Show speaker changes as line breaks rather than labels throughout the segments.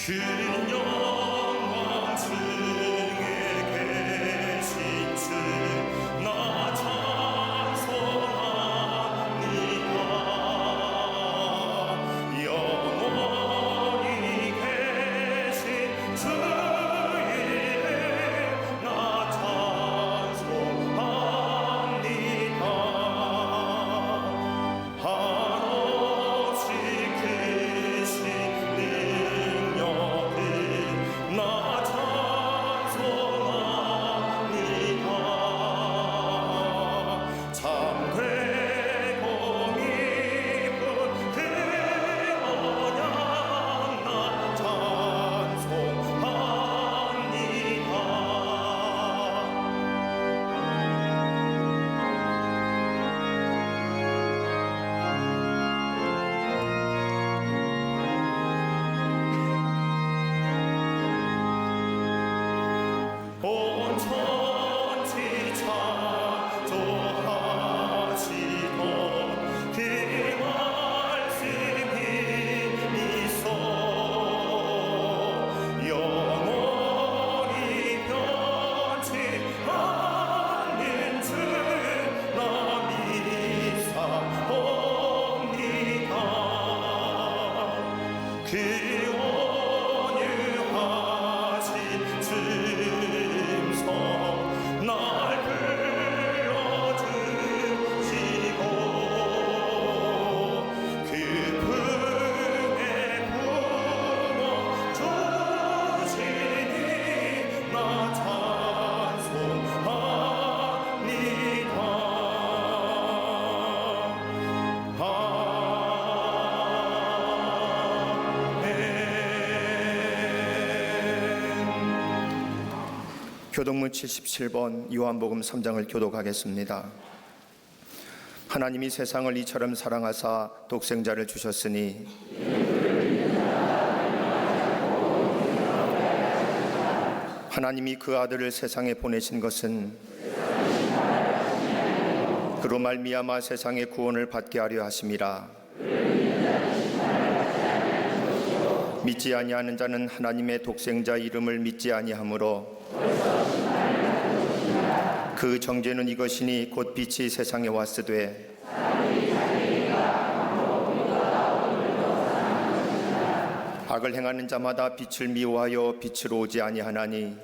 큰 영광 층에 계신 주 나 찬송합니다. 영원히 계신 주의 나 찬송합니다. 한없이 크신 능력을 나 찬송합니다. 참되고 깊은 그 언약 나 찬송합니다. 온 천지 창조하시던 그 말씀이 있어 영원히 변치 않는 줄 나 믿사옵니다. 그 온유하신 줌성 날 불러주시고 그 품에 품어주시니 나 찬송합니다. 교독문 77번 요한복음 3장을 교독하겠습니다. 하나님이 세상을 이처럼 사랑하사 독생자를 주셨으니 하나님이 그 아들을 세상에 보내신 것은 그로 말미암아 세상의 구원을 받게 하려 하심이라. 믿지 아니하는 자는 하나님의 독생자 이름을 믿지 아니하므로 그 정죄는 이것이니 곧 빛이 세상에 왔으되 악을 행하는 자마다 빛을 미워하여 빛으로 오지 아니하나니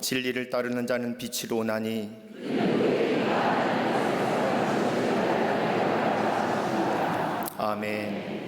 진리를 따르는 자는 빛으로 오나니 아멘.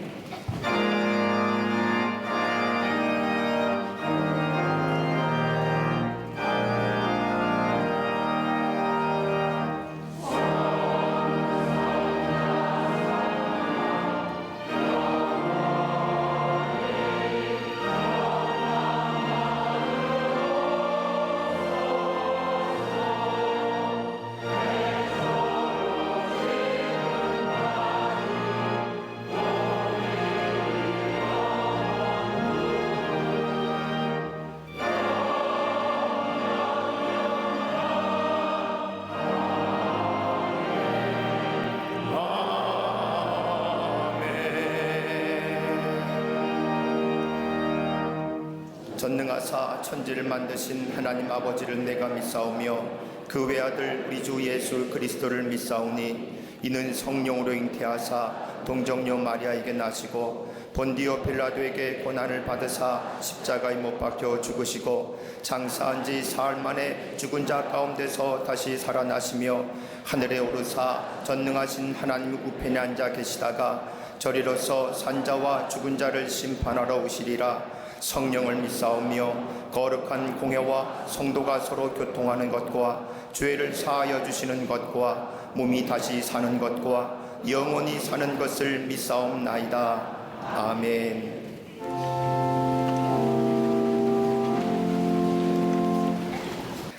전능하사 천지를 만드신 하나님 아버지를 내가 믿사오며 그 외아들 우리 주 예수 그리스도를 믿사오니 이는 성령으로 잉태하사 동정녀 마리아에게 나시고 본디오 빌라도에게 고난을 받으사 십자가에 못 박혀 죽으시고 장사한 지 사흘 만에 죽은 자 가운데서 다시 살아나시며 하늘에 오르사 전능하신 하나님 우편에 앉아 계시다가 저리로서 산자와 죽은 자를 심판하러 오시리라. 성령을 믿사오며 거룩한 공회와 성도가 서로 교통하는 것과 죄를 사하여 주시는 것과 몸이 다시 사는 것과 영원히 사는 것을 믿사옵나이다. 아멘.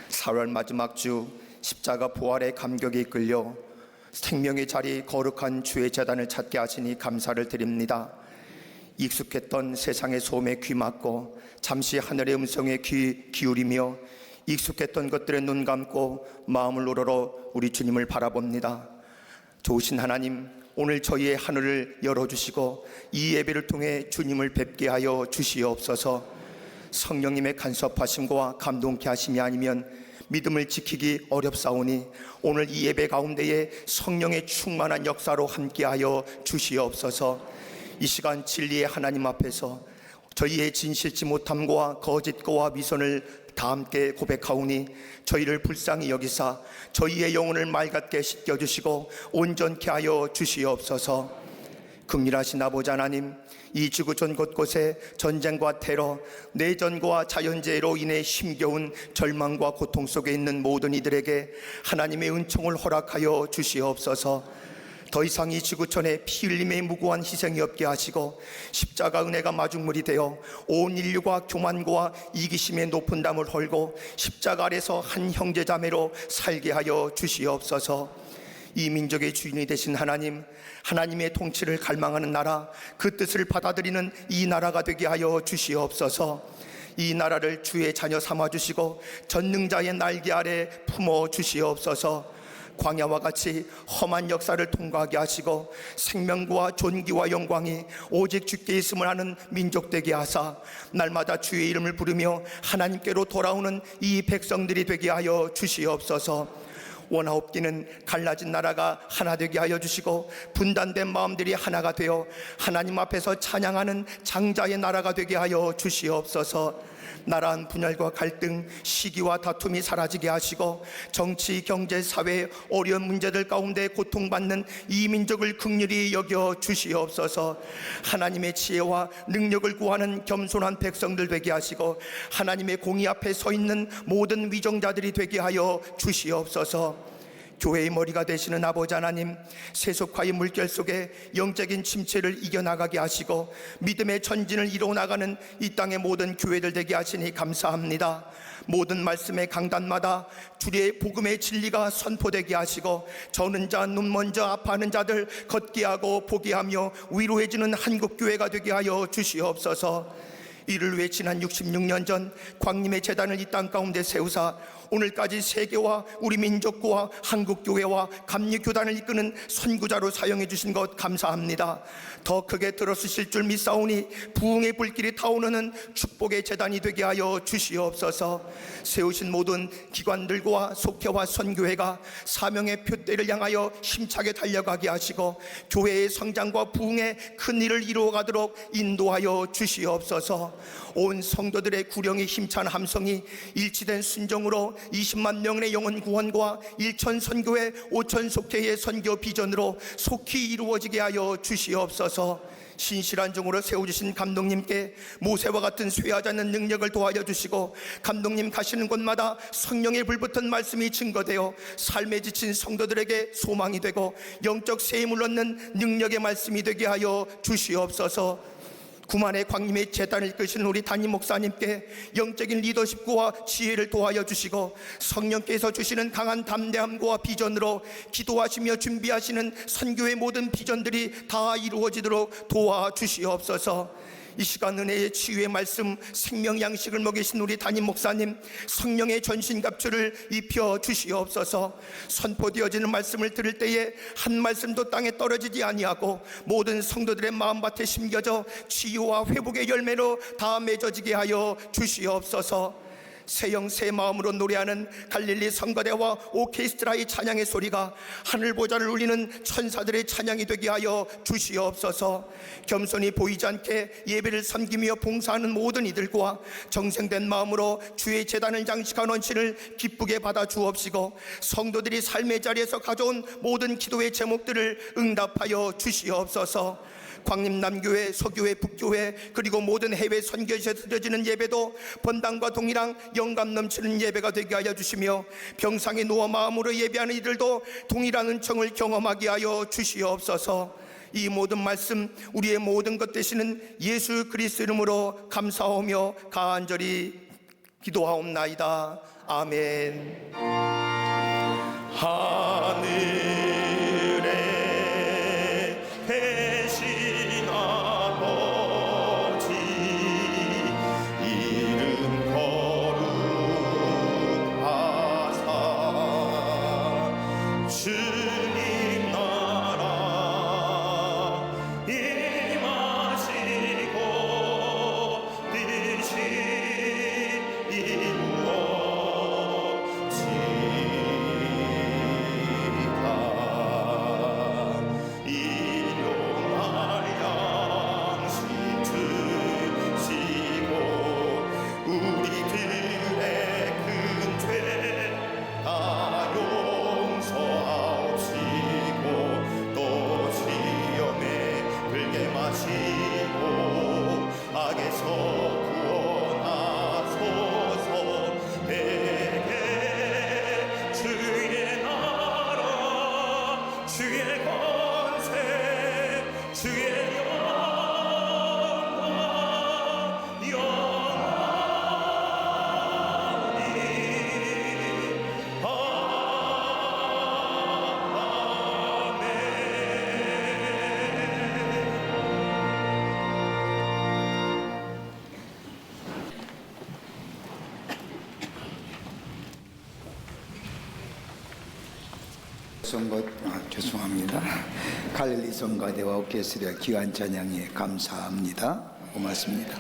4월 마지막 주 십자가 부활의 감격에 이끌려 생명의 자리 거룩한 주의 제단을 찾게 하시니 감사를 드립니다. 익숙했던 세상의 소음에 귀 막고 잠시 하늘의 음성에 귀 기울이며 익숙했던 것들에 눈 감고 마음을 우러러 우리 주님을 바라봅니다. 좋으신 하나님, 오늘 저희의 하늘을 열어주시고 이 예배를 통해 주님을 뵙게 하여 주시옵소서. 성령님의 간섭하심과 감동케 하심이 아니면 믿음을 지키기 어렵사오니 오늘 이 예배 가운데에 성령의 충만한 역사로 함께하여 주시옵소서. 이 시간 진리의 하나님 앞에서 저희의 진실치 못함과 거짓과 위선을 다 함께 고백하오니 저희를 불쌍히 여기사 저희의 영혼을 맑게 씻겨주시고 온전케 하여 주시옵소서. 긍휼하신 아버지 하나님, 이 지구촌 곳곳에 전쟁과 테러, 내전과 자연재해로 인해 힘겨운 절망과 고통 속에 있는 모든 이들에게 하나님의 은총을 허락하여 주시옵소서. 더 이상 이 지구촌에 피 흘림의 무고한 희생이 없게 하시고 십자가 은혜가 마중물이 되어 온 인류가 교만과 이기심의 높은 담을 헐고 십자가 아래서 한 형제자매로 살게 하여 주시옵소서. 이 민족의 주인이 되신 하나님, 하나님의 통치를 갈망하는 나라, 그 뜻을 받아들이는 이 나라가 되게 하여 주시옵소서. 이 나라를 주의 자녀 삼아주시고 전능자의 날개 아래 품어 주시옵소서. 광야와 같이 험한 역사를 통과하게 하시고 생명과 존귀와 영광이 오직 주께 있음을 아는 민족 되게 하사 날마다 주의 이름을 부르며 하나님께로 돌아오는 이 백성들이 되게 하여 주시옵소서. 원하옵기는 갈라진 나라가 하나 되게 하여 주시고 분단된 마음들이 하나가 되어 하나님 앞에서 찬양하는 장자의 나라가 되게 하여 주시옵소서. 나라한 분열과 갈등, 시기와 다툼이 사라지게 하시고 정치, 경제, 사회 어려운 문제들 가운데 고통받는 이 민족을 긍휼히 여겨 주시옵소서. 하나님의 지혜와 능력을 구하는 겸손한 백성들 되게 하시고 하나님의 공의 앞에 서 있는 모든 위정자들이 되게 하여 주시옵소서. 교회의 머리가 되시는 아버지 하나님, 세속화의 물결 속에 영적인 침체를 이겨나가게 하시고 믿음의 전진을 이루어나가는 이 땅의 모든 교회들 되게 하시니 감사합니다. 모든 말씀의 강단마다 주의 복음의 진리가 선포되게 하시고 저는 자, 눈먼 자, 아파하는 자들 걷게 하고 보게 하며 위로해주는 한국교회가 되게 하여 주시옵소서. 이를 위해 지난 66년 전 광림의 재단을 이 땅 가운데 세우사 오늘까지 세계와 우리 민족과 한국교회와 감리교단을 이끄는 선구자로 사용해 주신 것 감사합니다. 더 크게 들어주실 줄 믿사오니 부흥의 불길이 타오르는 축복의 재단이 되게 하여 주시옵소서. 세우신 모든 기관들과 속회와 선교회가 사명의 표대를 향하여 힘차게 달려가게 하시고 교회의 성장과 부흥의 큰 일을 이루어가도록 인도하여 주시옵소서. 온 성도들의 구령의 힘찬 함성이 일치된 순종으로 20만 명의 영혼 구원과 1천 선교회 5천 속회의 선교 비전으로 속히 이루어지게 하여 주시옵소서. 신실한 종으로 세워주신 감독님께 모세와 같은 쇠하지 않는 능력을 도와여 주시고 감독님 가시는 곳마다 성령의 불붙은 말씀이 증거되어 삶에 지친 성도들에게 소망이 되고 영적 세임을 얻는 능력의 말씀이 되게 하여 주시옵소서. 구만의 광림의 재단을 이끄시는 우리 담임 목사님께 영적인 리더십과 지혜를 도와여 주시고 성령께서 주시는 강한 담대함과 비전으로 기도하시며 준비하시는 선교의 모든 비전들이 다 이루어지도록 도와주시옵소서. 이 시간 은혜의 치유의 말씀 생명 양식을 먹이신 우리 담임 목사님 성령의 전신갑주를 입혀 주시옵소서. 선포되어지는 말씀을 들을 때에 한 말씀도 땅에 떨어지지 아니하고 모든 성도들의 마음밭에 심겨져 치유와 회복의 열매로 다 맺어지게 하여 주시옵소서. 새영 새 마음으로 노래하는 갈릴리 성가대와 오케스트라의 찬양의 소리가 하늘 보좌를 울리는 천사들의 찬양이 되게 하여 주시옵소서. 겸손히 보이지 않게 예배를 섬기며 봉사하는 모든 이들과 정성된 마음으로 주의 제단을 장식한 원신을 기쁘게 받아 주옵시고 성도들이 삶의 자리에서 가져온 모든 기도의 제목들을 응답하여 주시옵소서. 광림남교회, 서교회, 북교회 그리고 모든 해외 선교지에 드려지는 예배도 본당과 동일한 영감 넘치는 예배가 되게 하여 주시며 병상에 누워 마음으로 예배하는 이들도 동일한 은총을 경험하게 하여 주시옵소서. 이 모든 말씀 우리의 모든 것 되시는 예수 그리스도 이름으로 감사하며 간절히 기도하옵나이다. 아멘. 하늘에 계신 아버지 이름 거룩하사 주님 나라 주의 영광 영원히
죄송합니다. 갈릴리 성가대와 오케스트라 귀한 찬양에 감사합니다. 고맙습니다.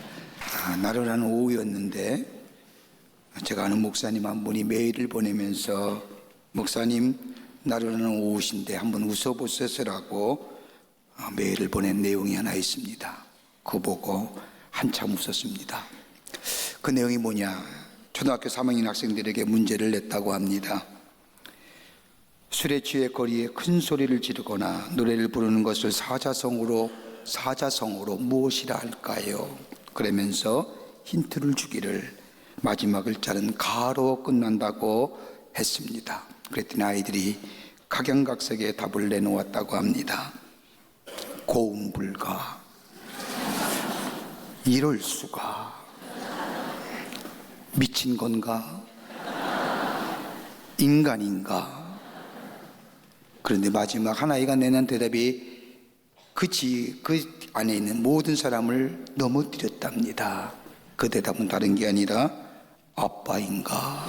나른한 오후였는데 제가 아는 목사님 한 분이 메일을 보내면서 목사님 나른한 오후신데 한번 웃어보세요라고 메일을 보낸 내용이 하나 있습니다. 그거 보고 한참 웃었습니다. 그 내용이 뭐냐, 초등학교 3학년 학생들에게 문제를 냈다고 합니다. 술에 취해 거리에 큰 소리를 지르거나 노래를 부르는 것을 사자성어로 무엇이라 할까요? 그러면서 힌트를 주기를 마지막 글자는 가로 끝난다고 했습니다. 그랬더니 아이들이 각양각색의 답을 내놓았다고 합니다. 고음 불가, 이럴 수가, 미친 건가, 인간인가. 그런데 마지막 한 아이가 내는 대답이 그 안에 있는 모든 사람을 넘어뜨렸답니다. 그 대답은 다른 게 아니라 아빠인가.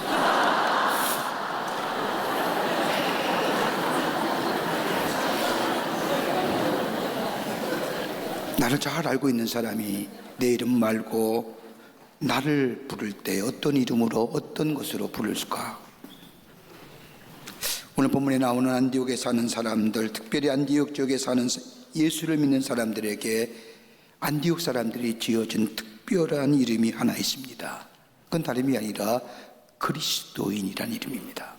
나를 잘 알고 있는 사람이 내 이름 말고 나를 부를 때 어떤 이름으로 어떤 것으로 부를까? 오늘 본문에 나오는 안디옥에 사는 사람들, 특별히 안디옥 지역에 사는 예수를 믿는 사람들에게 안디옥 사람들이 지어준 특별한 이름이 하나 있습니다. 그건 다름이 아니라 그리스도인이란 이름입니다.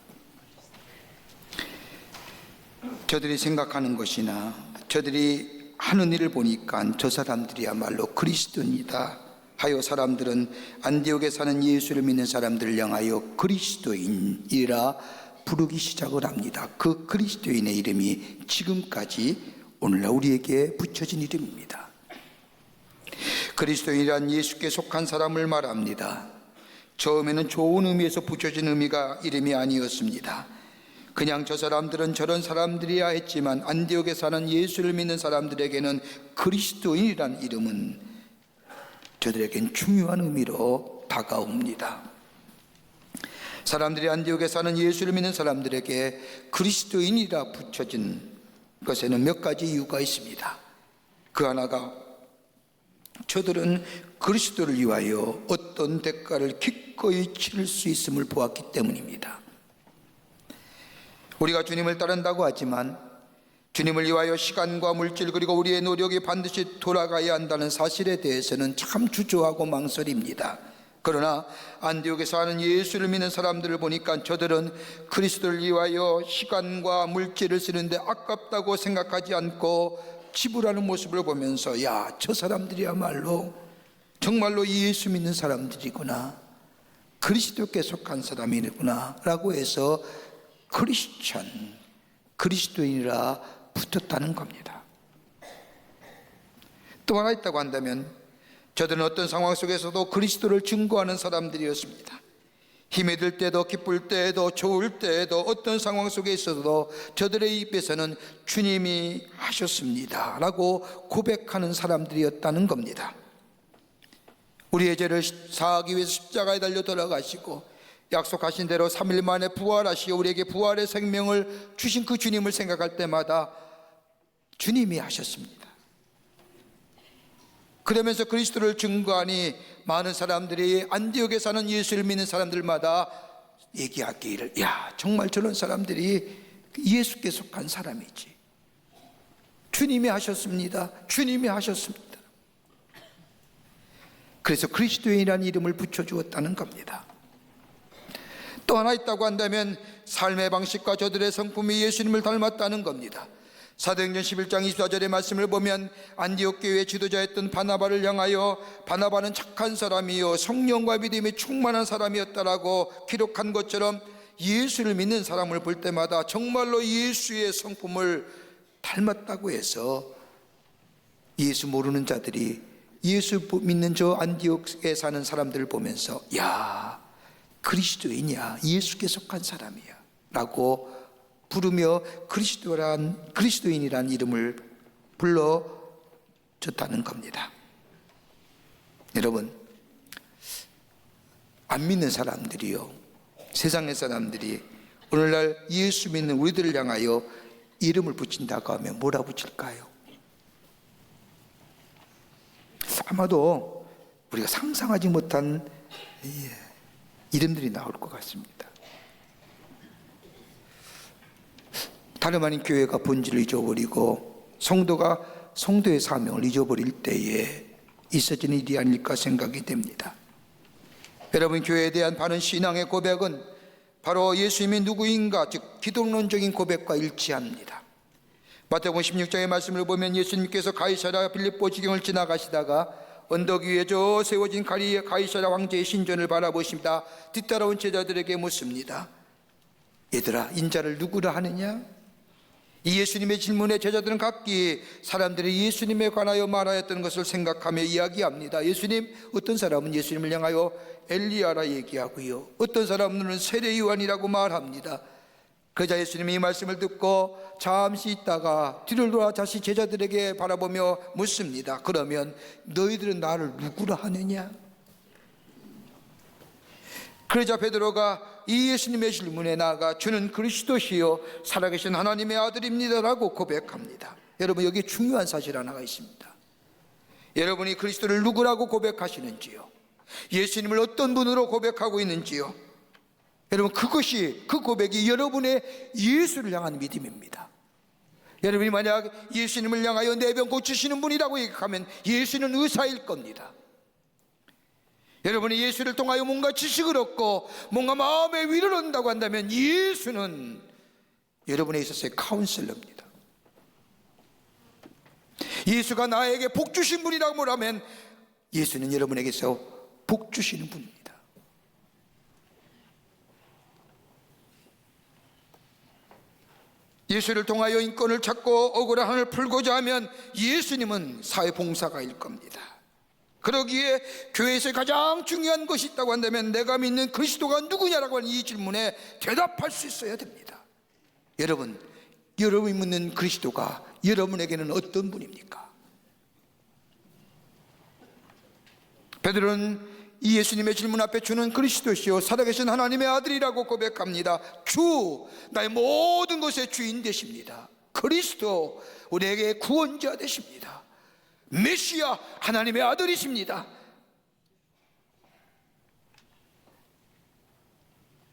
저들이 생각하는 것이나 저들이 하는 일을 보니까 저 사람들이야말로 그리스도인이다 하여 사람들은 안디옥에 사는 예수를 믿는 사람들을 향하여 그리스도인이라 부르기 시작을 합니다. 그 그리스도인의 이름이 지금까지 오늘날 우리에게 붙여진 이름입니다. 그리스도인이란 예수께 속한 사람을 말합니다. 처음에는 좋은 의미에서 붙여진 이름이 아니었습니다. 그냥 저 사람들은 저런 사람들이야 했지만 안디옥에 사는 예수를 믿는 사람들에게는 그리스도인이란 이름은 저들에겐 중요한 의미로 다가옵니다. 사람들이 안디옥에 사는 예수를 믿는 사람들에게 그리스도인이라 붙여진 것에는 몇 가지 이유가 있습니다. 그 하나가 저들은 그리스도를 위하여 어떤 대가를 기꺼이 치를 수 있음을 보았기 때문입니다. 우리가 주님을 따른다고 하지만 주님을 위하여 시간과 물질 그리고 우리의 노력이 반드시 돌아가야 한다는 사실에 대해서는 참 주저하고 망설입니다. 그러나 안디옥에 사는 예수를 믿는 사람들을 보니까 저들은 그리스도를 위하여 시간과 물질을 쓰는데 아깝다고 생각하지 않고 지불하는 모습을 보면서 야, 저 사람들이야말로 정말로 예수 믿는 사람들이구나, 그리스도께 속한 사람이구나 라고 해서 그리스도인이라 붙었다는 겁니다. 또 하나 있다고 한다면 저들은 어떤 상황 속에서도 그리스도를 증거하는 사람들이었습니다. 힘이 들 때도 기쁠 때에도 좋을 때에도 어떤 상황 속에 있어도 저들의 입에서는 주님이 하셨습니다 라고 고백하는 사람들이었다는 겁니다. 우리의 죄를 사하기 위해서 십자가에 달려 돌아가시고 약속하신 대로 3일 만에 부활하시어 우리에게 부활의 생명을 주신 그 주님을 생각할 때마다 주님이 하셨습니다. 그러면서 그리스도를 증거하니 많은 사람들이 안디옥에 사는 예수를 믿는 사람들마다 얘기하기를 야, 정말 저런 사람들이 예수께 속한 사람이지, 주님이 하셨습니다, 주님이 하셨습니다. 그래서 그리스도인이라는 이름을 붙여주었다는 겁니다. 또 하나 있다고 한다면 삶의 방식과 저들의 성품이 예수님을 닮았다는 겁니다. 사도행전 11장 24절의 말씀을 보면 안디옥 교회의 지도자였던 바나바를 향하여 바나바는 착한 사람이요 성령과 믿음이 충만한 사람이었다라고 기록한 것처럼 예수를 믿는 사람을 볼 때마다 정말로 예수의 성품을 닮았다고 해서 예수 모르는 자들이 예수 믿는 저 안디옥에 사는 사람들을 보면서 야, 그리스도인이야, 예수께 속한 사람이야 라고 부르며 그리스도인이란 이름을 불러줬다는 겁니다. 여러분, 안 믿는 사람들이요, 세상의 사람들이 오늘날 예수 믿는 우리들을 향하여 이름을 붙인다고 하면 뭐라 붙일까요? 아마도 우리가 상상하지 못한 이름들이 나올 것 같습니다. 다름 아닌 교회가 본질을 잊어버리고 성도가 성도의 사명을 잊어버릴 때에 있어지는 일이 아닐까 생각이 됩니다. 여러분, 교회에 대한 바른 신앙의 고백은 바로 예수님이 누구인가, 즉 기독론적인 고백과 일치합니다. 마태복음 16장의 말씀을 보면 예수님께서 가이사랴 빌립보 지경을 지나가시다가 언덕 위에 저 세워진 가이사랴 황제의 신전을 바라보십니다. 뒤따라온 제자들에게 묻습니다. 얘들아, 인자를 누구라 하느냐? 이 예수님의 질문에 제자들은 각기 사람들이 예수님에 관하여 말하였던 것을 생각하며 이야기합니다. 예수님, 어떤 사람은 예수님을 향하여 엘리야라 얘기하고요, 어떤 사람은 세례 요한이라고 말합니다. 그러자 예수님이 이 말씀을 듣고 잠시 있다가 뒤를 돌아 다시 제자들에게 바라보며 묻습니다. 그러면 너희들은 나를 누구라 하느냐? 그러자 베드로가 이 예수님의 질문에 나아가 주는 그리스도시요 살아계신 하나님의 아들입니다라고 고백합니다. 여러분, 여기 중요한 사실 하나가 있습니다. 여러분이 그리스도를 누구라고 고백하시는지요, 예수님을 어떤 분으로 고백하고 있는지요, 여러분, 그 고백이 여러분의 예수를 향한 믿음입니다. 여러분이 만약 예수님을 향하여 내 병 고치시는 분이라고 얘기하면 예수는 의사일 겁니다. 여러분이 예수를 통하여 뭔가 지식을 얻고 뭔가 마음의 위를 얻는다고 한다면 예수는 여러분에 있어서의 카운슬러입니다. 예수가 나에게 복 주신 분이라고 말하면 예수는 여러분에게서 복 주시는 분입니다. 예수를 통하여 인권을 찾고 억울한 한을 풀고자 하면 예수님은 사회봉사가일 겁니다. 그러기에 교회에서 가장 중요한 것이 있다고 한다면 내가 믿는 그리스도가 누구냐라고 하는 이 질문에 대답할 수 있어야 됩니다. 여러분, 여러분이 묻는 그리스도가 여러분에게는 어떤 분입니까? 베드로는 이 예수님의 질문 앞에 주는 그리스도시요 살아계신 하나님의 아들이라고 고백합니다. 주, 나의 모든 것의 주인 되십니다. 그리스도, 우리에게 구원자 되십니다. 메시아, 하나님의 아들이십니다.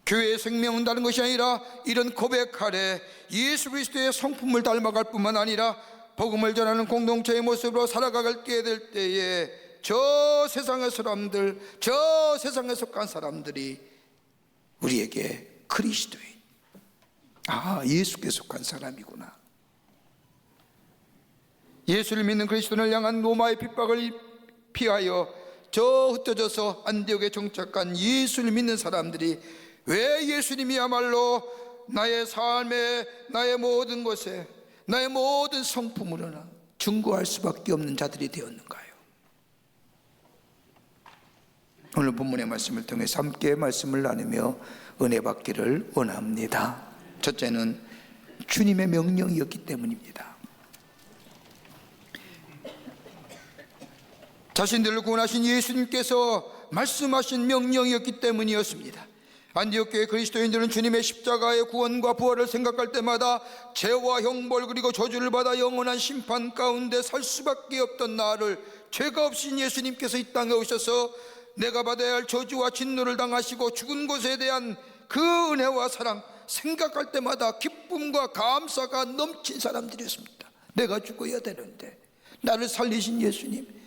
교회의 생명은 다른 것이 아니라 이런 고백 아래 예수 그리스도의 성품을 닮아갈 뿐만 아니라 복음을 전하는 공동체의 모습으로 살아가게 될 때에 저 세상의 사람들, 저 세상에 속한 사람들이 우리에게 그리스도인, 예수께 속한 사람이구나, 예수를 믿는 그리스도를 향한 로마의 핍박을 피하여 저 흩어져서 안디옥에 정착한 예수를 믿는 사람들이 왜 예수님이야말로 나의 삶에, 나의 모든 것에, 나의 모든 성품으로나 증거할 수밖에 없는 자들이 되었는가요? 오늘 본문의 말씀을 통해서 함께 말씀을 나누며 은혜 받기를 원합니다. 첫째는 주님의 명령이었기 때문입니다. 자신들을 구원하신 예수님께서 말씀하신 명령이었기 때문이었습니다. 안디옥 교회 그리스도인들은 주님의 십자가의 구원과 부활을 생각할 때마다 죄와 형벌 그리고 저주를 받아 영원한 심판 가운데 살 수밖에 없던 나를 죄가 없인 예수님께서 이 땅에 오셔서 내가 받아야 할 저주와 진노를 당하시고 죽은 것에 대한 그 은혜와 사랑 생각할 때마다 기쁨과 감사가 넘친 사람들이었습니다. 내가 죽어야 되는데 나를 살리신 예수님,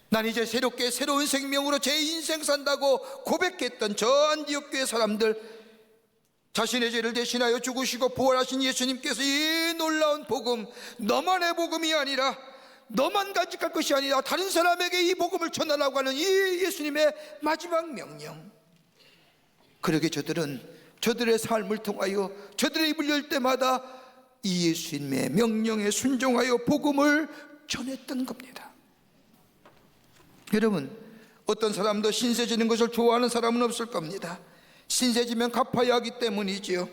난 이제 새롭게 새로운 생명으로 제 인생 산다고 고백했던 저 안디옥 교회 사람들, 자신의 죄를 대신하여 죽으시고 부활하신 예수님께서 이 놀라운 복음, 너만의 복음이 아니라 너만 간직할 것이 아니라 다른 사람에게 이 복음을 전하라고 하는 이 예수님의 마지막 명령, 그러게 저들의 삶을 통하여 저들의 입을 열 때마다 이 예수님의 명령에 순종하여 복음을 전했던 겁니다. 여러분, 어떤 사람도 신세 지는 것을 좋아하는 사람은 없을 겁니다. 신세 지면 갚아야 하기 때문이지요.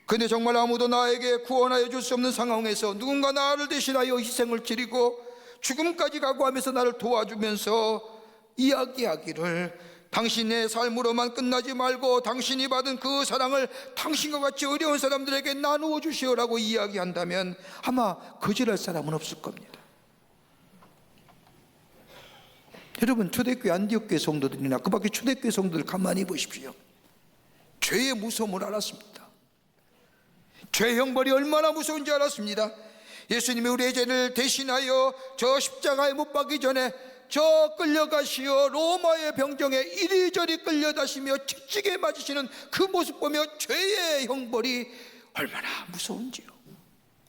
근데 정말 아무도 나에게 구원하여 줄 수 없는 상황에서 누군가 나를 대신하여 희생을 치르고 죽음까지 각오하면서 나를 도와주면서 이야기하기를, 당신의 삶으로만 끝나지 말고 당신이 받은 그 사랑을 당신과 같이 어려운 사람들에게 나누어 주시오라고 이야기한다면 아마 거절할 사람은 없을 겁니다. 여러분, 초대교회 안디옥교회 성도들이나 그 밖에 초대교회 성도들 가만히 보십시오. 죄의 무서움을 알았습니다. 죄의 형벌이 얼마나 무서운지 알았습니다. 예수님이 우리의 죄를 대신하여 저 십자가에 못 박기 전에 저 끌려가시어 로마의 병정에 이리저리 끌려다시며 채찍에 맞으시는 그 모습 보며 죄의 형벌이 얼마나 무서운지요.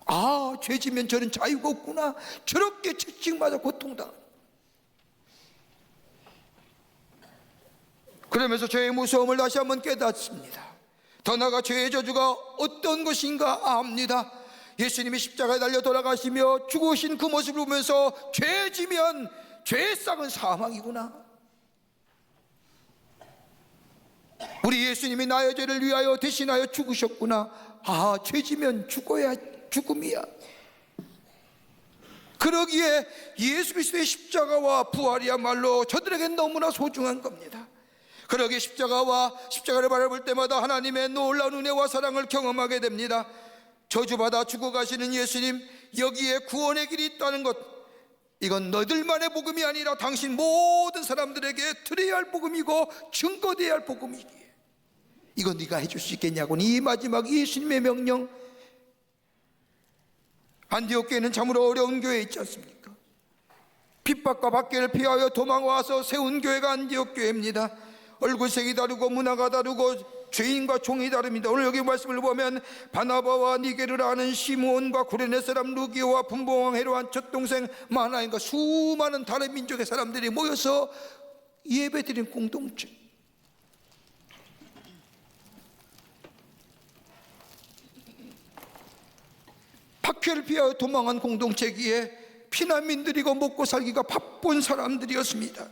아, 죄 지면 저는 자유가 없구나. 저렇게 채찍 맞아 고통당합니다. 그러면서 죄의 무서움을 다시 한번 깨닫습니다. 더 나아가 죄의 저주가 어떤 것인가 압니다. 예수님이 십자가에 달려 돌아가시며 죽으신 그 모습을 보면서 죄 지면 죄의 싹은 사망이구나. 우리 예수님이 나의 죄를 위하여 대신하여 죽으셨구나. 아, 죄 지면 죽어야 죽음이야. 그러기에 예수 그리스도의 십자가와 부활이야말로 저들에겐 너무나 소중한 겁니다. 그러기에 십자가를 바라볼 때마다 하나님의 놀라운 은혜와 사랑을 경험하게 됩니다. 저주받아 죽어가시는 예수님, 여기에 구원의 길이 있다는 것, 이건 너희들만의 복음이 아니라 당신 모든 사람들에게 드려야 할 복음이고 증거되어야 할 복음이기에 이거 네가 해줄 수 있겠냐고. 이 마지막 예수님의 명령. 안디옥 교회는 참으로 어려운 교회 있지 않습니까? 핍박과 박해를 피하여 도망와서 세운 교회가 안디옥 교회입니다. 얼굴색이 다르고 문화가 다르고 죄인과 종이 다릅니다. 오늘 여기 말씀을 보면 바나바와 니게를 아는 시므온과 구레네 사람 루기오와 분봉왕 헤로한 젖동생 마나인과 수많은 다른 민족의 사람들이 모여서 예배드린 공동체. 박해를 피하여 도망한 공동체기에 피난민들이고 먹고 살기가 바쁜 사람들이었습니다.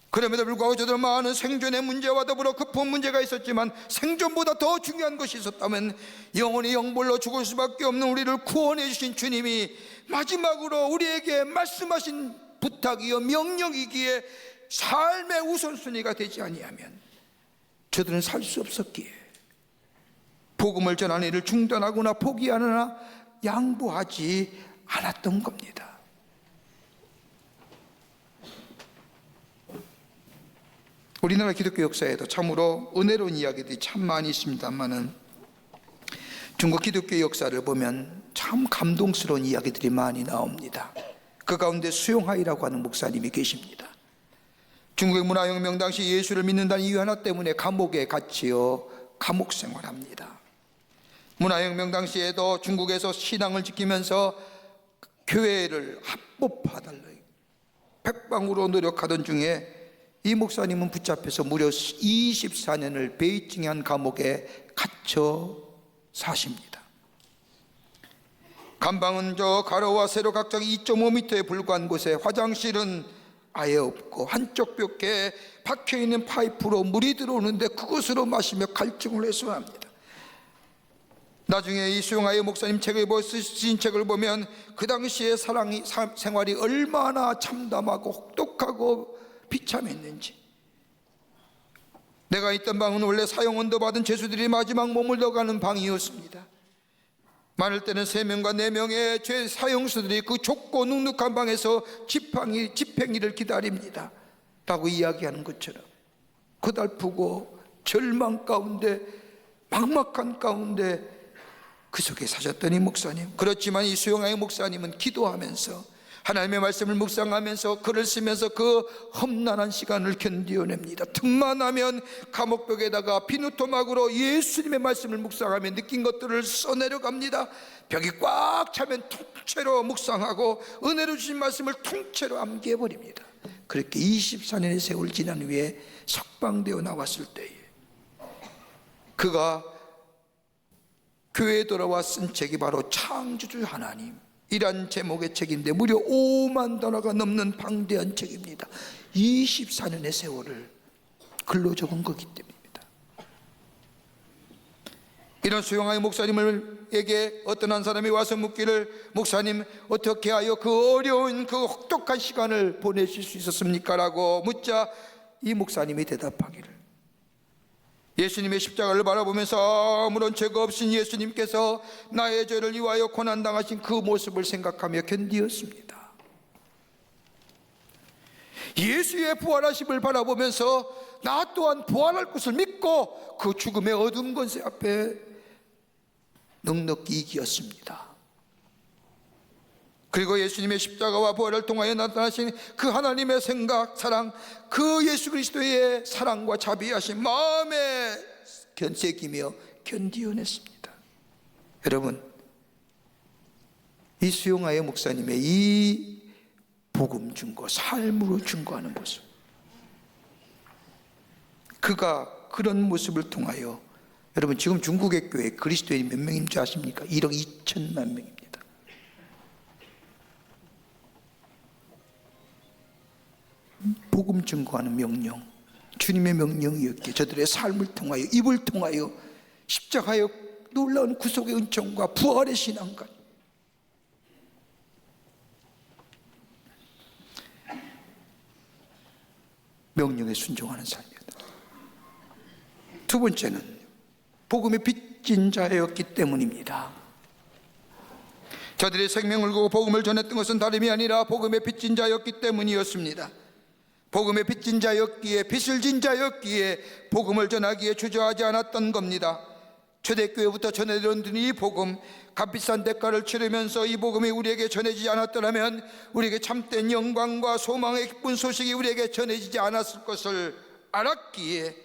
그럼에도 불구하고 저들 많은 생존의 문제와 더불어 급한 문제가 있었지만 생존보다 더 중요한 것이 있었다면 영원히 영벌로 죽을 수밖에 없는 우리를 구원해 주신 주님이 마지막으로 우리에게 말씀하신 부탁이요 명령이기에 삶의 우선순위가 되지 아니하면 저들은 살 수 없었기에 복음을 전하는 일을 중단하거나 포기하거나 양보하지 않았던 겁니다. 우리나라 기독교 역사에도 참으로 은혜로운 이야기들이 참 많이 있습니다만은 중국 기독교 역사를 보면 참 감동스러운 이야기들이 많이 나옵니다. 그 가운데 수용하이라고 하는 목사님이 계십니다. 중국의 문화혁명 당시 예수를 믿는다는 이유 하나 때문에 감옥에 갇혀 감옥 생활합니다. 문화혁명 당시에도 중국에서 신앙을 지키면서 교회를 합법화달라 백방으로 노력하던 중에 이 목사님은 붙잡혀서 무려 24년을 베이징의 한 감옥에 갇혀 사십니다. 감방은 저 가로와 세로 각각 2.5m에 불과한 곳에 화장실은 아예 없고 한쪽 벽에 박혀있는 파이프로 물이 들어오는데 그것으로 마시며 갈증을 해소합니다. 나중에 이 수용하의 목사님 쓰신 책을 보면 그 당시의 생활이 얼마나 참담하고 혹독하고 비참했는지. 내가 있던 방은 원래 사형언도 받은 죄수들이 마지막 머물러 가는 방이었습니다. 많을 때는 3명과 4명의 죄 사형수들이 그 좁고 눅눅한 방에서 집행일을 기다립니다 라고 이야기하는 것처럼 고달프고 절망 가운데 막막한 가운데 그 속에 사셨던 이 목사님. 그렇지만 이 수용하의 목사님은 기도하면서 하나님의 말씀을 묵상하면서 글을 쓰면서 그 험난한 시간을 견디어냅니다. 틈만 나면 감옥벽에다가 비누토막으로 예수님의 말씀을 묵상하며 느낀 것들을 써내려갑니다. 벽이 꽉 차면 통째로 묵상하고 은혜로 주신 말씀을 통째로 암기해버립니다. 그렇게 24년의 세월 지난 후에 석방되어 나왔을 때에 그가 교회에 돌아와 쓴 책이 바로 창조주 하나님, 이란 제목의 책인데 무려 5만 단어가 넘는 방대한 책입니다. 24년의 세월을 글로 적은 거기 때문입니다. 이런 수용하의 목사님에게 어떤 한 사람이 와서 묻기를, 목사님 어떻게 하여 그 어려운 그 혹독한 시간을 보내실 수 있었습니까? 라고 묻자 이 목사님이 대답하기를, 예수님의 십자가를 바라보면서 아무런 죄가 없인 예수님께서 나의 죄를 위하여 고난당하신 그 모습을 생각하며 견디었습니다. 예수의 부활하심을 바라보면서 나 또한 부활할 것을 믿고 그 죽음의 어두운 권세 앞에 넉넉히 이기었습니다. 그리고 예수님의 십자가와 부활을 통하여 나타나신 그 하나님의 생각, 사랑, 그 예수 그리스도의 사랑과 자비하신 마음에 견색이며 견디어냈습니다. 여러분, 이 수용하의 목사님의 이 복음 증거, 삶으로 증거하는 모습, 그가 그런 모습을 통하여, 여러분 지금 중국의 교회 그리스도인이 몇 명인 줄 아십니까? 1억 2천만 명입니다. 복음 증거하는 명령, 주님의 명령이었기에 저들의 삶을 통하여, 입을 통하여 십자가의 놀라운 구속의 은총과 부활의 신앙과 명령에 순종하는 삶이었다. 두 번째는 복음의 빚진 자였기 때문입니다. 저들의 생명을 걸고 복음을 전했던 것은 다름이 아니라 복음의 빚진 자였기 때문이었습니다. 복음의 빚진 자였기에, 빚을 진 자였기에 복음을 전하기에 주저하지 않았던 겁니다. 초대교회부터 전해들은 이 복음, 값비싼 대가를 치르면서 이 복음이 우리에게 전해지지 않았더라면 우리에게 참된 영광과 소망의 기쁜 소식이 우리에게 전해지지 않았을 것을 알았기에,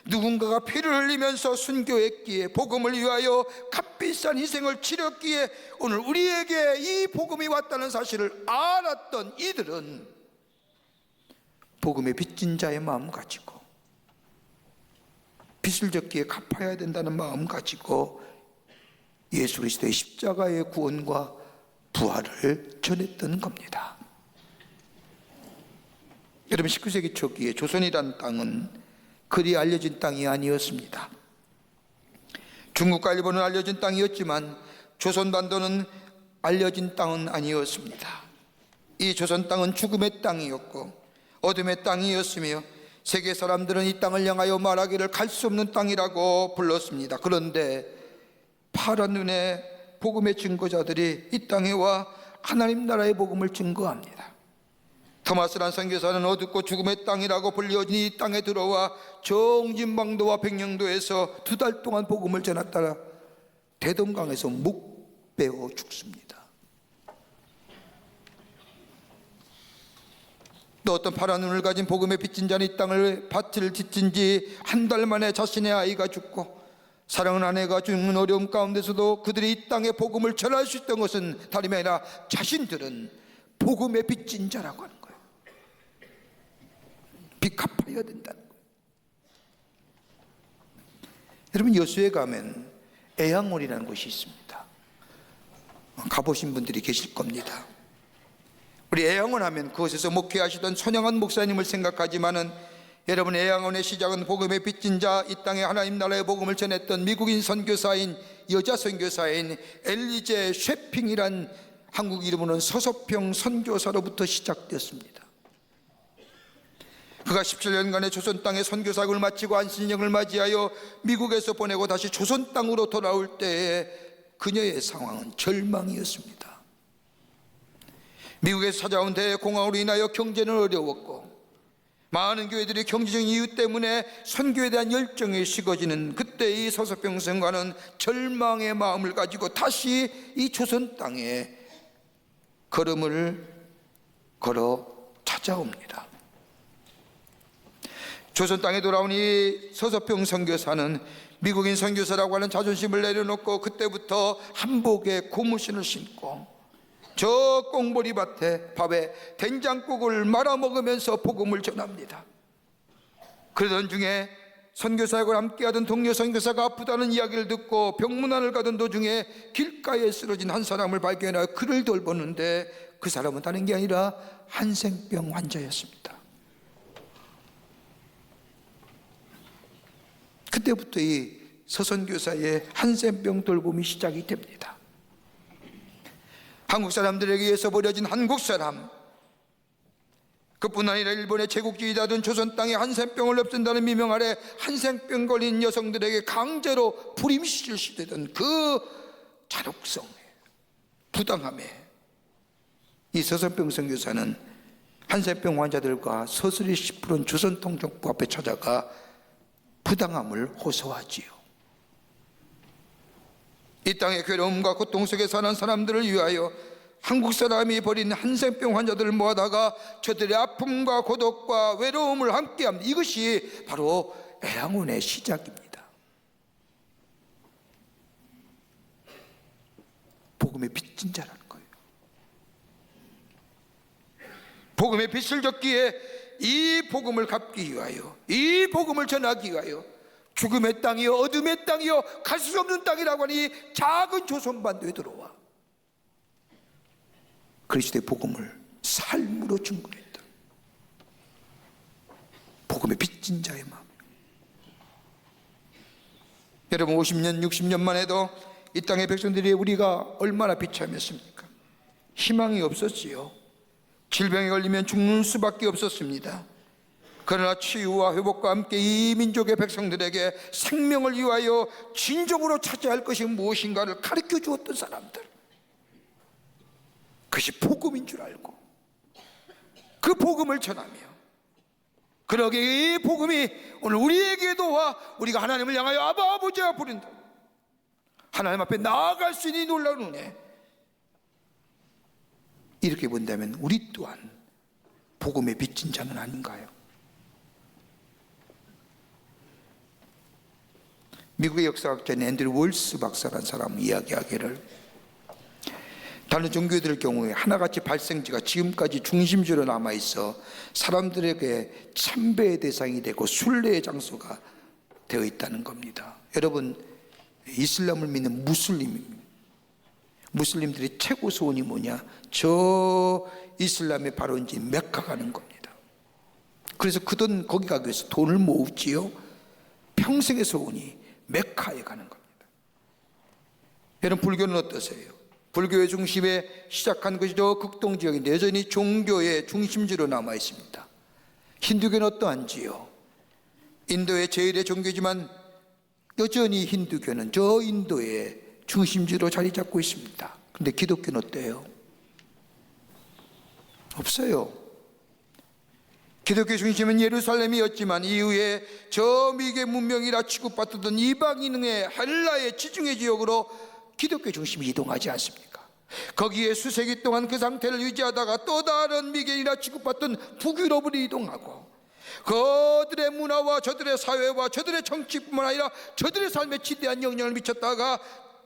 누군가가 피를 흘리면서 순교했기에, 복음을 위하여 값비싼 희생을 치렀기에 오늘 우리에게 이 복음이 왔다는 사실을 알았던 이들은 복음의 빚진 자의 마음 가지고, 빚을 졌기에 갚아야 된다는 마음 가지고 예수 그리스도의 십자가의 구원과 부활을 전했던 겁니다. 여러분, 19세기 초기에 조선이란 땅은 그리 알려진 땅이 아니었습니다. 중국과 일본은 알려진 땅이었지만 조선반도는 알려진 땅은 아니었습니다. 이 조선 땅은 죽음의 땅이었고 어둠의 땅이었으며 세계 사람들은 이 땅을 향하여 말하기를 갈 수 없는 땅이라고 불렀습니다. 그런데 파란 눈의 복음의 증거자들이 이 땅에 와 하나님 나라의 복음을 증거합니다. 토마스란 선교사는 어둡고 죽음의 땅이라고 불려진 이 땅에 들어와 정진방도와 백령도에서 2달 동안 복음을 전했다가 대동강에서 목 베어 죽습니다. 또 어떤 파란 눈을 가진 복음의 빚진 자는 이 땅을 밭을 짓진 지 한 달 만에 자신의 아이가 죽고, 사랑하는 아내가 죽는 어려움 가운데서도 그들이 이 땅에 복음을 전할 수 있던 것은 다름이 아니라 자신들은 복음의 빚진 자라고 하는 거예요. 빚 갚아야 된다는 거예요. 여러분, 여수에 가면 애양원이라는 곳이 있습니다. 가보신 분들이 계실 겁니다. 우리 애양원 하면 그곳에서 목회하시던 손영한 목사님을 생각하지만은, 여러분, 애양원의 시작은 복음의 빚진 자, 이 땅에 하나님 나라의 복음을 전했던 미국인 선교사인, 여자 선교사인 엘리제 쉐핑이란 한국 이름으로는 서서평 선교사로부터 시작되었습니다. 그가 17년간의 조선 땅의 선교사역을 마치고 안신령을 맞이하여 미국에서 보내고 다시 조선 땅으로 돌아올 때에 그녀의 상황은 절망이었습니다. 미국에서 찾아온 대공황으로 인하여 경제는 어려웠고, 많은 교회들이 경제적인 이유 때문에 선교에 대한 열정이 식어지는 그때 이 서서평 선교사는 절망의 마음을 가지고 다시 이 조선 땅에 걸음을 걸어 찾아옵니다. 조선 땅에 돌아온 이 서서평 선교사는 미국인 선교사라고 하는 자존심을 내려놓고 그때부터 한복에 고무신을 신고 저 꽁보리밭에 밥에 된장국을 말아 먹으면서 복음을 전합니다. 그러던 중에 선교사역을 함께하던 동료 선교사가 아프다는 이야기를 듣고 병문안을 가던 도중에 길가에 쓰러진 한 사람을 발견하여 그를 돌보는데 그 사람은 다른 게 아니라 한센병 환자였습니다. 그때부터 이 서선교사의 한센병 돌봄이 시작이 됩니다. 한국 사람들에게 의해서 버려진 한국 사람, 그뿐 아니라 일본의 제국주의자든 조선 땅에 한센병을 없앤다는 미명 아래 한센병 걸린 여성들에게 강제로 불임시를 시대던 그 잔혹성에, 부당함에 이 서선병 선교사는 한센병 환자들과 서슬이 푸른 조선통정부 앞에 찾아가 부당함을 호소하지요. 이 땅의 괴로움과 고통 속에 사는 사람들을 위하여 한국 사람이 버린 한센병 환자들을 모아다가 저들의 아픔과 고독과 외로움을 함께합니다. 이것이 바로 애양원의 시작입니다. 복음의 빚진 자라는 거예요. 복음의 빚을 졌기에 이 복음을 갚기 위하여, 이 복음을 전하기 위하여 죽음의 땅이요 어둠의 땅이요 갈 수 없는 땅이라고 하니 작은 조선반도에 들어와 그리스도의 복음을 삶으로 증거했다. 복음의 빚진 자의 마음. 여러분 50년 60년만 해도 이 땅의 백성들이 우리가 얼마나 비참했습니까? 희망이 없었지요. 질병에 걸리면 죽는 수밖에 없었습니다. 그러나 치유와 회복과 함께 이 민족의 백성들에게 생명을 위하여 진정으로 찾아야 할 것이 무엇인가를 가르쳐 주었던 사람들, 그것이 복음인 줄 알고 그 복음을 전하며, 그러기에 이 복음이 오늘 우리에게도 와 우리가 하나님을 향하여 아바 아버지와 부른다, 하나님 앞에 나아갈 수 있는 놀라운 은혜, 이렇게 본다면 우리 또한 복음의 빚진 자는 아닌가요? 미국의 역사학자인 앤드류 월스 박사라는 사람이 이야기하기를 다른 종교들의 경우에 하나같이 발생지가 지금까지 중심지로 남아있어 사람들에게 참배의 대상이 되고 순례의 장소가 되어 있다는 겁니다. 여러분, 이슬람을 믿는 무슬림들의 최고 소원이 뭐냐? 저 이슬람의 발원지인 메카 가는 겁니다. 그래서 그 돈 거기 가기 위해서 돈을 모으지요. 평생의 소원이 메카에 가는 겁니다. 여러분, 불교는 어떠세요? 불교의 중심에 시작한 것이 저 극동지역인데 여전히 종교의 중심지로 남아 있습니다. 힌두교는 어떠한지요? 인도의 제1의 종교지만 여전히 힌두교는 저 인도의 중심지로 자리 잡고 있습니다. 그런데 기독교는 어때요? 없어요. 기독교 중심은 예루살렘이었지만 이후에 저 미개 문명이라 취급받던 이방인의 헬라의 지중해 지역으로 기독교 중심이 이동하지 않습니까? 거기에 수세기 동안 그 상태를 유지하다가 또 다른 미개인이라 취급받던 북유럽으로 이동하고 그들의 문화와 저들의 사회와 저들의 정치뿐만 아니라 저들의 삶에 지대한 영향을 미쳤다가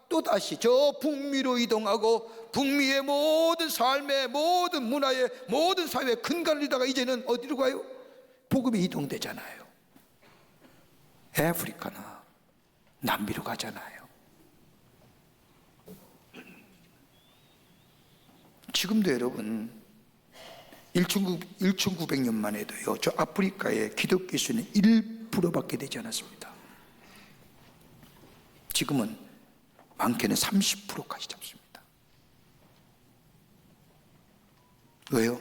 또다시 저 북미로 이동하고 북미의 모든 삶의 모든 문화의 모든 사회의 근간을 이다가 이제는 어디로 가요? 복음이 이동되잖아요. 아프리카나 남미로 가잖아요. 지금도 여러분 1900년만 해도요 저 아프리카의 기독교 수는 1%밖에 되지 않았습니다. 지금은 많게는 30%까지 잡습니다. 왜요?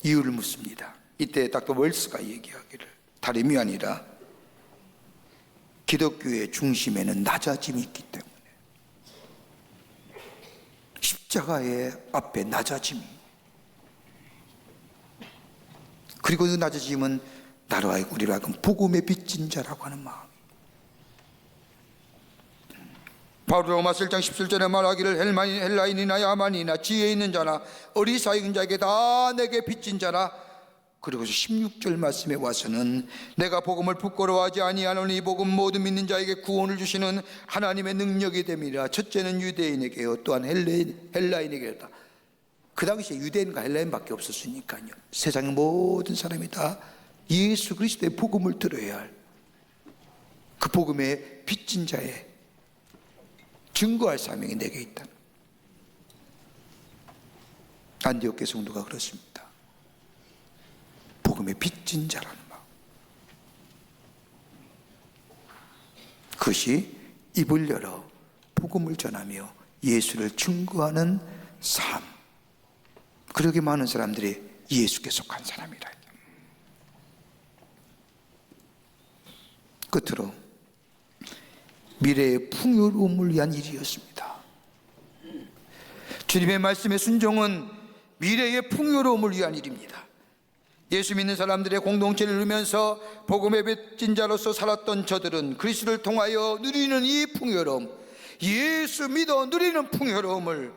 이유를 묻습니다. 이때 닥터 월스가 얘기하기를 다름이 아니라 기독교의 중심에는 낮아짐이 있기 때문에, 십자가의 앞에 낮아짐이, 그리고 그 낮아짐은 나로 하여금 우리로 하여금 복음의 빚진 자라고 하는 마음. 바울이 로마서 1장 17절에 말하기를 헬라인이나 야만이나 지혜 있는 자나 어리석은 자에게 다 내게 빚진 자라. 그리고 16절 말씀에 와서는 내가 복음을 부끄러워하지 아니하노니 이 복음 모든 믿는 자에게 구원을 주시는 하나님의 능력이 됨이라. 첫째는 유대인에게요 또한 헬라인에게다. 그 당시에 유대인과 헬라인밖에 없었으니까요 세상의 모든 사람이 다 예수 그리스도의 복음을 들어야 할 그 복음의 빚진 자의 증거할 사명이 내게 있다. 안디옥 교회 성도가 그렇습니다. 복음의 빚진 자라는 마음. 그것이 입을 열어 복음을 전하며 예수를 증거하는 삶. 그렇게 많은 사람들이 예수께 속한 사람이라. 끝으로 미래의 풍요로움을 위한 일이었습니다. 주님의 말씀의 순종은 미래의 풍요로움을 위한 일입니다. 예수 믿는 사람들의 공동체를 이루면서 복음의 빚진 자로서 살았던 저들은 그리스도를 통하여 누리는 이 풍요로움, 예수 믿어 누리는 풍요로움을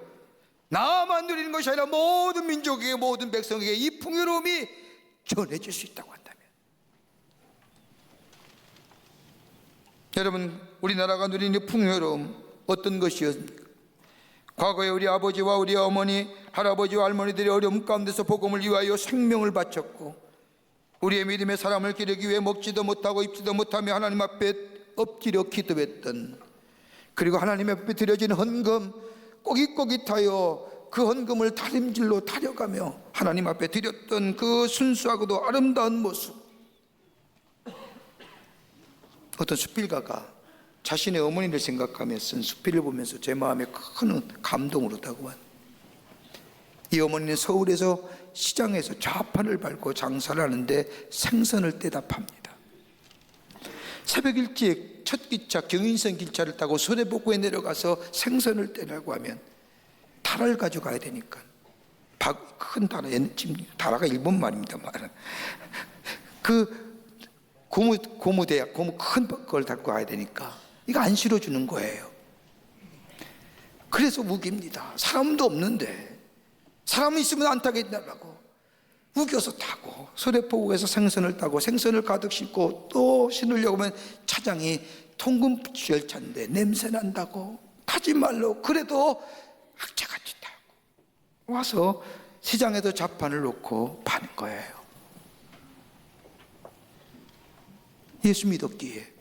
나만 누리는 것이 아니라 모든 민족에게, 모든 백성에게 이 풍요로움이 전해질 수 있다고 한다면, 여러분, 우리나라가 누리는 풍요로움 어떤 것이었습니까? 과거에 우리 아버지와 우리 어머니, 할아버지와 할머니들이 어려움 가운데서 복음을 위하여 생명을 바쳤고, 우리의 믿음의 사람을 기르기 위해 먹지도 못하고 입지도 못하며 하나님 앞에 엎드려 기도했던, 그리고 하나님 앞에 드려진 헌금 꼬깃꼬깃하여 그 헌금을 다림질로 타려가며 하나님 앞에 드렸던 그 순수하고도 아름다운 모습. 어떤 수필가가 자신의 어머니를 생각하며 쓴 수필을 보면서 제 마음에 큰 감동으로 다가왔. 이 어머니는 서울에서 시장에서 좌판을 밟고 장사를 하는데 생선을 떼다 팝니다. 새벽 일찍 첫 기차 경인선 기차를 타고 서대복구에 내려가서 생선을 떼려고 하면 다라를 가져가야 되니까, 큰 다라, 지금 다라가 일본 말입니다만, 그 고무 큰 걸 갖고 가야 되니까 이거 안 실어주는 거예요. 그래서 우깁니다. 사람도 없는데 사람이 있으면 안 타겠냐고 우겨서 타고 서대포구에서 생선을 따고 생선을 가득 싣고 또 신으려고 하면 차장이 통금 열차인데 냄새 난다고 타지 말라고, 그래도 악착같이 타고 와서 시장에도 좌판을 놓고 파는 거예요. 예수 믿었기에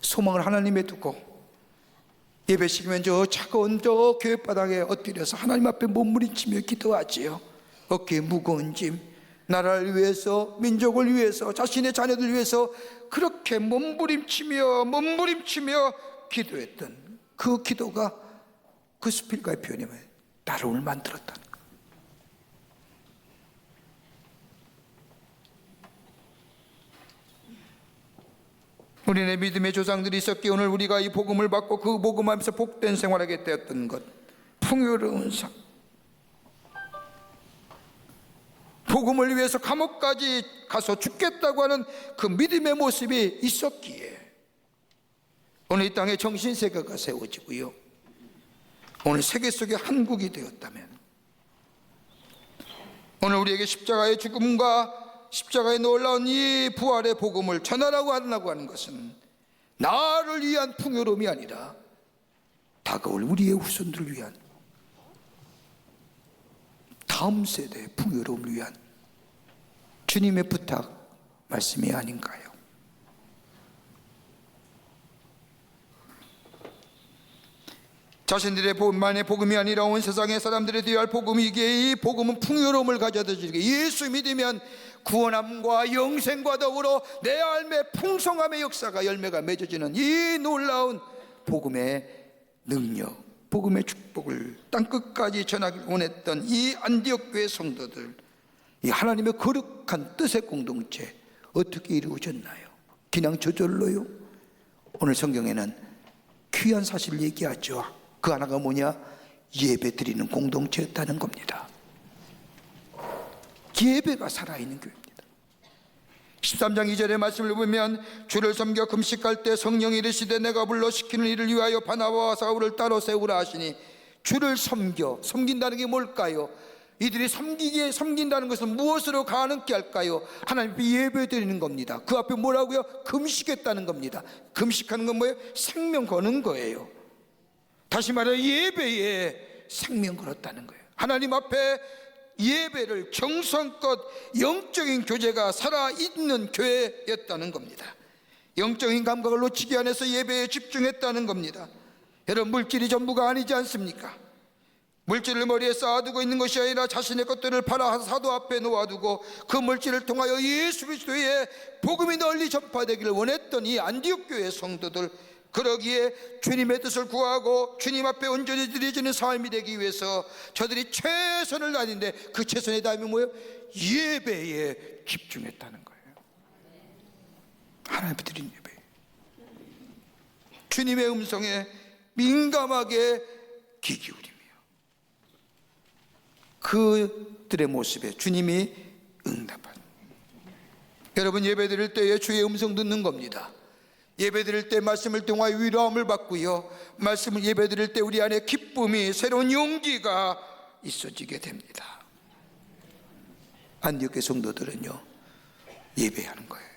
소망을 하나님에 두고 예배시키면 저 차가운 저 교회바닥에 엎드려서 하나님 앞에 몸부림치며 기도하지요. 어깨에 무거운 짐, 나라를 위해서, 민족을 위해서, 자신의 자녀들 위해서 그렇게 몸부림치며 기도했던 그 기도가 그 수필가의 표현이면 나를 만들었다는 거예요. 우리네 믿음의 조상들이 있었기에 오늘 우리가 이 복음을 받고 그 복음하면서 복된 생활하게 되었던 것, 풍요로운 삶, 복음을 위해서 감옥까지 가서 죽겠다고 하는 그 믿음의 모습이 있었기에 오늘 이 땅에 정신세계가 세워지고요, 오늘 세계 속에 한국이 되었다면, 오늘 우리에게 십자가의 죽음과 십자가에 놀라운 이 부활의 복음을 전하라고 하는 것은 나를 위한 풍요로움이 아니라 다가올 우리의 후손들을 위한, 다음 세대의 풍요로움을 위한 주님의 부탁 말씀이 아닌가요? 자신들의 본만의 복음이 아니라 온 세상의 사람들이 되어야 할 복음이기에 이 복음은 풍요로움을 가져다 주기에 예수 믿으면 구원함과 영생과 더불어 내 삶의 풍성함의 역사가 열매가 맺어지는 이 놀라운 복음의 능력, 복음의 축복을 땅끝까지 전하기 원했던 이 안디옥 교회 성도들, 이 하나님의 거룩한 뜻의 공동체 어떻게 이루어졌나요? 그냥 저절로요? 오늘 성경에는 귀한 사실을 얘기하죠. 그 하나가 뭐냐? 예배 드리는 공동체였다는 겁니다. 예배가 살아있는 교회입니다. 13장 2절의 말씀을 보면 주를 섬겨 금식할 때 성령이 이르시되 내가 불러 시키는 일을 위하여 바나바와 사울을 따로 세우라 하시니, 주를 섬긴다는 게 뭘까요? 이들이 섬긴다는 것은 무엇으로 가능케 할까요? 하나님 앞에 예배 드리는 겁니다. 그 앞에 뭐라고요? 금식했다는 겁니다. 금식하는 건 뭐예요? 생명 거는 거예요. 다시 말해 예배에 생명 걸었다는 거예요. 하나님 앞에 예배를 정성껏 영적인 교제가 살아있는 교회였다는 겁니다. 영적인 감각을 놓치기 안해서 예배에 집중했다는 겁니다. 여러분, 물질이 전부가 아니지 않습니까? 물질을 머리에 쌓아두고 있는 것이 아니라 자신의 것들을 팔아 사도 앞에 놓아두고 그 물질을 통하여 예수 그리스도의 복음이 널리 전파되기를 원했던 이 안디옥 교회 성도들, 그러기에 주님의 뜻을 구하고 주님 앞에 온전히 드려지는 삶이 되기 위해서 저들이 최선을 다했는데, 그 최선의 다함이 뭐예요? 예배에 집중했다는 거예요. 하나님 앞에 드린 예배, 주님의 음성에 민감하게 귀 기울이며 그들의 모습에 주님이 응답하는. 여러분, 예배 드릴 때에 주의 음성 듣는 겁니다. 예배 드릴 때 말씀을 통하여 위로함을 받고요, 말씀을 예배 드릴 때 우리 안에 기쁨이, 새로운 용기가 있어지게 됩니다. 안디옥 교회 성도들은요, 예배하는 거예요.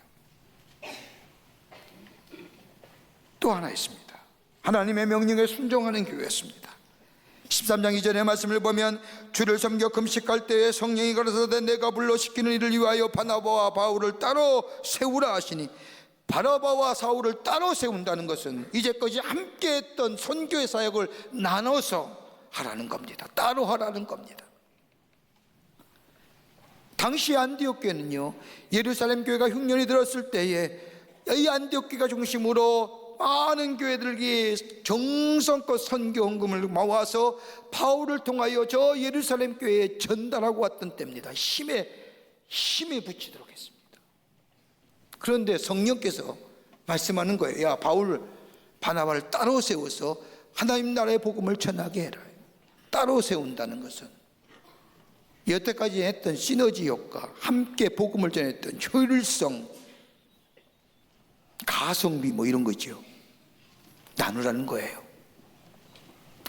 또 하나 있습니다. 하나님의 명령에 순종하는 교회였습니다. 13장 이전의 말씀을 보면 주를 섬겨 금식할 때에 성령이 가라사대 내가 불러 시키는 일을 위하여 바나바와 바울을 따로 세우라 하시니, 바나바와 사울을 따로 세운다는 것은 이제까지 함께 했던 선교의 사역을 나눠서 하라는 겁니다. 따로 하라는 겁니다. 당시 안디옥 교회는요, 예루살렘 교회가 흉년이 들었을 때에 이 안디옥 교회가 중심으로 많은 교회들이 정성껏 선교 헌금을 모아서 바울을 통하여 저 예루살렘 교회에 전달하고 왔던 때입니다. 힘에 붙이도록 했습니다. 그런데 성령께서 말씀하는 거예요. 야, 바울, 바나바를 따로 세워서 하나님 나라의 복음을 전하게 해라. 따로 세운다는 것은 여태까지 했던 시너지 효과, 함께 복음을 전했던 효율성, 가성비 뭐 이런 거죠. 나누라는 거예요.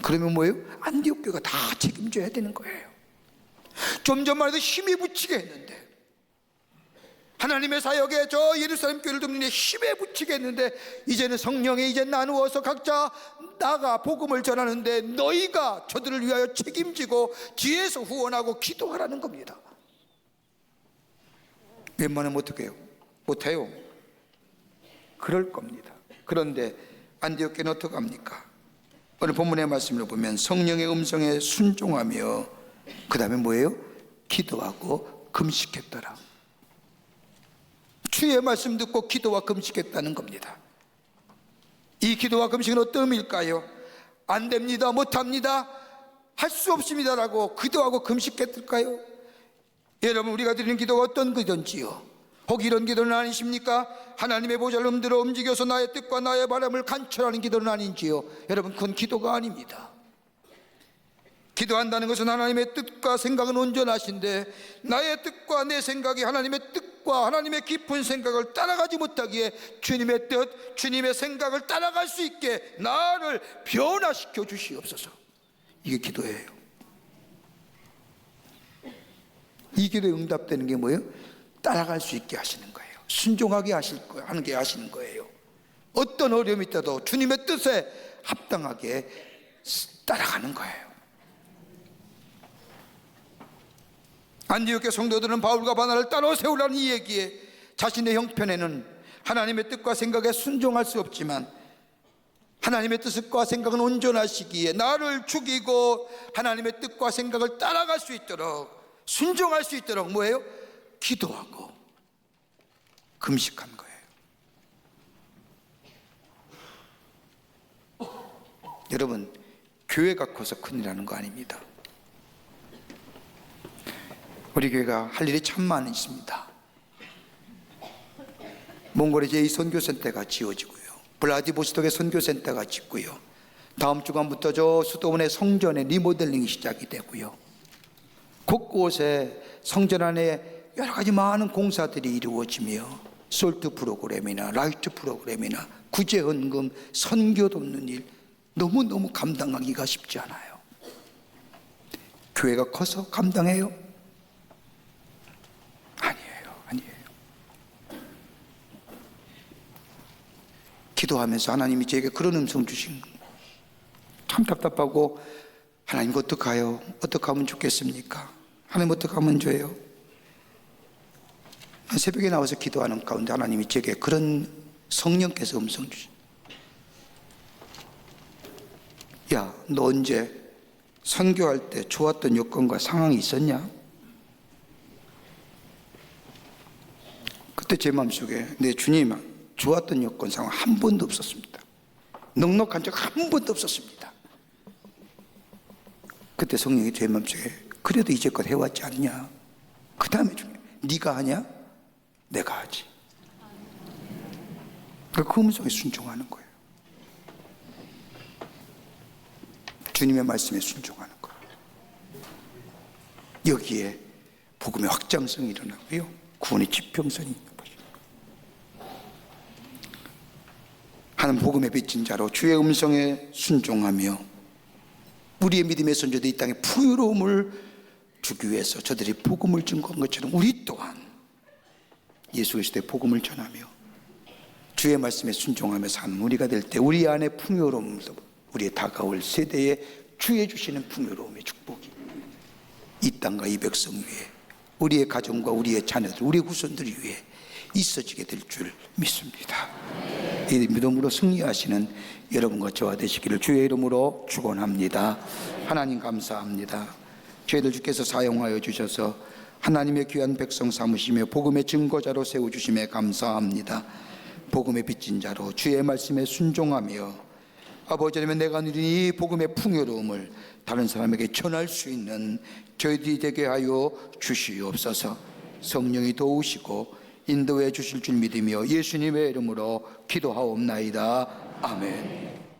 그러면 뭐예요? 안디옥 교회가 다 책임져야 되는 거예요. 좀 전만 해도 힘에 붙이게 했는데, 하나님의 사역에 저 예루살렘 교회를 돕는 데 힘에 붙이게 했는데, 이제는 성령에 이제 나누어서 각자 나가 복음을 전하는데 너희가 저들을 위하여 책임지고 뒤에서 후원하고 기도하라는 겁니다. 웬만하면 어떻게 해요? 못해요. 그럴 겁니다. 그런데 안디옥 교회는 어떻게 합니까? 오늘 본문의 말씀을 보면 성령의 음성에 순종하며 그 다음에 뭐예요? 기도하고 금식했더라. 주의 말씀 듣고 기도와 금식했다는 겁니다. 이 기도와 금식은 어떤 의미일까요? 안 됩니다, 못합니다, 할 수 없습니다라고 기도하고 금식했을까요? 여러분, 우리가 드리는 기도가 어떤 기도인지요? 혹 이런 기도는 아니십니까? 하나님의 보좌를 흔들어 움직여서 나의 뜻과 나의 바람을 간철하는 기도는 아닌지요? 여러분, 그건 기도가 아닙니다. 기도한다는 것은 하나님의 뜻과 생각은 온전하신데 나의 뜻과 내 생각이 하나님의 뜻과 하나님의 깊은 생각을 따라가지 못하기에 주님의 뜻, 주님의 생각을 따라갈 수 있게 나를 변화시켜 주시옵소서. 이게 기도예요. 이 기도에 응답되는 게 뭐예요? 따라갈 수 있게 하시는 거예요. 순종하게 하는 게 하시는 거예요. 어떤 어려움이 있어도 주님의 뜻에 합당하게 따라가는 거예요. 안디옥 교회 성도들은 바울과 바나를 따로 세우라는 이 얘기에 자신의 형편에는 하나님의 뜻과 생각에 순종할 수 없지만 하나님의 뜻과 생각은 온전하시기에 나를 죽이고 하나님의 뜻과 생각을 따라갈 수 있도록, 순종할 수 있도록 뭐예요? 기도하고 금식한 거예요. 여러분, 교회가 커서 큰일이라는 거 아닙니다. 우리 교회가 할 일이 참 많이 있습니다. 몽골에 제2선교센터가 지어지고요, 블라디보스톡에 선교센터가 짓고요, 다음 주간부터 저 수도원의 성전의 리모델링이 시작이 되고요, 곳곳에 성전 안에 여러 가지 많은 공사들이 이루어지며 솔트 프로그램이나 라이트 프로그램이나 구제헌금, 선교 돕는 일 너무너무 감당하기가 쉽지 않아요. 교회가 커서 감당해요? 아니에요. 기도하면서 하나님이 제게 그런 음성 주신 거예요. 참 답답하고, 하나님 어떡해요? 어떻게 하면 좋겠습니까? 하나님 어떻게 하면 좋아요? 새벽에 나와서 기도하는 가운데 하나님이 제게 그런 성령께서 음성 주시. 야, 너 언제 선교할 때 좋았던 여건과 상황이 있었냐? 그때 제 마음속에 내 주님, 좋았던 여건 상황 한 번도 없었습니다. 넉넉한 적 한 번도 없었습니다. 그때 성령이 제 마음속에 그래도 이제껏 해왔지 않냐? 그 다음에 주님, 네가 하냐? 내가 하지. 그 음성에 순종하는 거예요. 주님의 말씀에 순종하는 거예요. 여기에 복음의 확장성이 일어나고요, 구원의 지평선이 있는 거죠. 하나님 복음의 빚진 자로 주의 음성에 순종하며 우리의 믿음의 선조들이 이 땅에 풍요로움을 주기 위해서 저들이 복음을 증거한 것처럼 우리 또한 예수 그리스도의 복음을 전하며 주의 말씀에 순종하며 사는 우리가 될 때 우리 안에 풍요로움도, 우리의 다가올 세대에 주의 주시는 풍요로움의 축복이 이 땅과 이 백성 위에, 우리의 가정과 우리의 자녀들, 우리의 후손들 위에 있어지게 될 줄 믿습니다. 이 믿음으로 승리하시는 여러분과 저와 되시기를 주의 이름으로 축원합니다. 하나님 감사합니다. 저희들 주께서 사용하여 주셔서 하나님의 귀한 백성 삼으시며 복음의 증거자로 세워주심에 감사합니다. 복음의 빚진 자로 주의 말씀에 순종하며 아버지 하나님, 내가 누린 이 복음의 풍요로움을 다른 사람에게 전할 수 있는 저희들이 되게 하여 주시옵소서. 성령이 도우시고 인도해 주실 줄 믿으며 예수님의 이름으로 기도하옵나이다. 아멘.